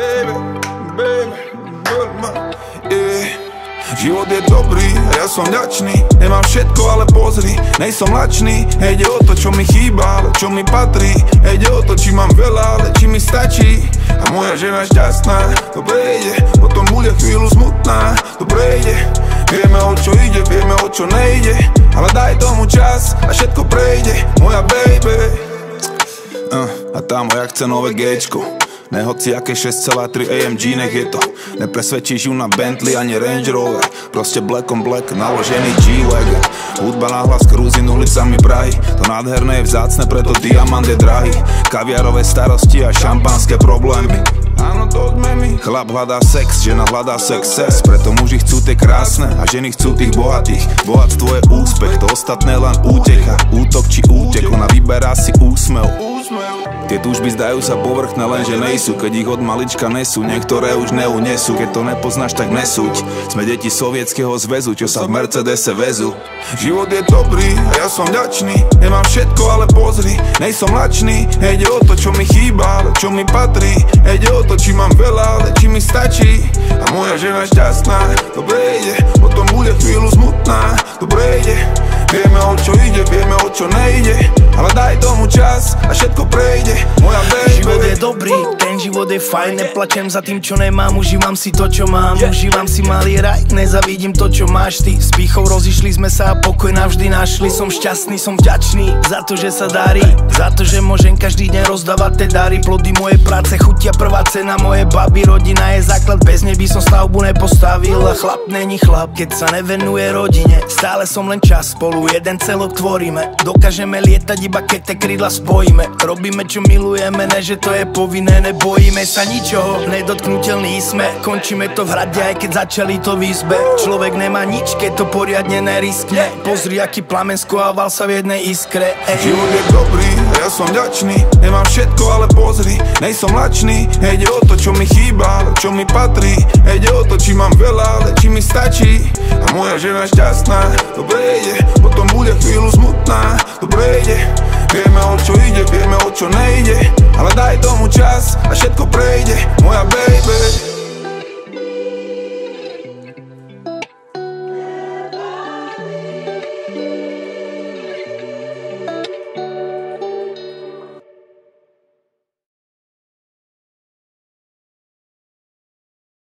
baby, baby, Život je dobrý a ja som vďačný. Nemám všetko, ale pozri, nejsom lačný. Nejde o to, čo mi chýba, ale čo mi patrí. Nejde o to, či mám veľa, ale či mi stačí. A moja žena šťastná, to prejde. Potom bude chvíľu smutná, to prejde. Vieme, o čo ide, vieme, o čo nejde. Ale daj tomu čas a všetko prejde, moja baby. A tá moja chce nové Gčko. Ne hociaké 6,3 AMG, nech je to. Nepresvedčíš ju na Bentley ani Range Rover. Proste black on black, naložený G-Wagon. Hudba nahlas cruising ulicami Prahy. To nádherné je vzácne, preto diamant je drahý. Kaviarové starosti a šampanské problémy. Áno, to sme my. Chlap hľadá sex, žena hľadá success. Preto muži chcú tie krásne a ženy chcú tých bohatých. Bohatstvo je úspech, to ostatné len útecha. Útok či útek, ona vyberá si úsmev. Tie túžby zdajú sa povrchné, lenže nejsú. Keď ich od malička nesú, niektoré už neunesú. Keď to nepoznáš, tak nesúď. Sme deti Sovietskeho zväzu, čo sa v Mercedese vezú. Život je dobrý a ja som vďačný. Nemám všetko, ale pozri, nejsom lačný. Nejde o to, čo mi chýba, ale čo mi patrí. Nejde o to, či mám veľa, ale či mi stačí. A moja žena šťastná, to prejde. Potom bude chvíľu smutná, to prejde. Vieme, o čo ide, vieme, o čo nejde. Ale daj tomu čas a všetko prejde, moja baby. Život je dobrý, ten život je fajn. Neplačem za tým, čo nemám, užívam si to, čo mám. Užívam si malý raj, nezavidím to, čo máš ty. S pýchou rozišli sme sa a pokoj navždy našli. Som šťastný, som vďačný za to, že sa darí. Za to, že môžem každý deň rozdávať tie dary. Plody mojej práce, chutia prvá cena moje baby. Rodina je základ, bez nej by som stavbu nepostavil. A chlap není chlap, keď sa nevenuje rodine. Stále som len čas, spolu jeden celok tvoríme. Dokážeme lietať iba keď tie krídla spojíme. Robíme čo milujeme, ne že to je povinné. Nebojíme sa ničoho, nedotknutelní sme. Končíme to v hrade, aj keď začali to v izbe. Človek nemá nič, keď to poriadne neriskne. Pozri, aký plamen skoval sa v jednej iskre. Život je dobrý a ja som vďačný. Nemám všetko, ale pozri, nejsom lačný. Nejde o to, čo mi chýba, ale čo mi patrí. Nejde o to, či mám veľa, ale či mi stačí. A moja žena šťastná, to prejde. Potom bude chvíľu smutná, to prejde. Vieme, o čo ide, vieme, o čo nejde. Ale daj tomu čas a všetko prejde, moja baby.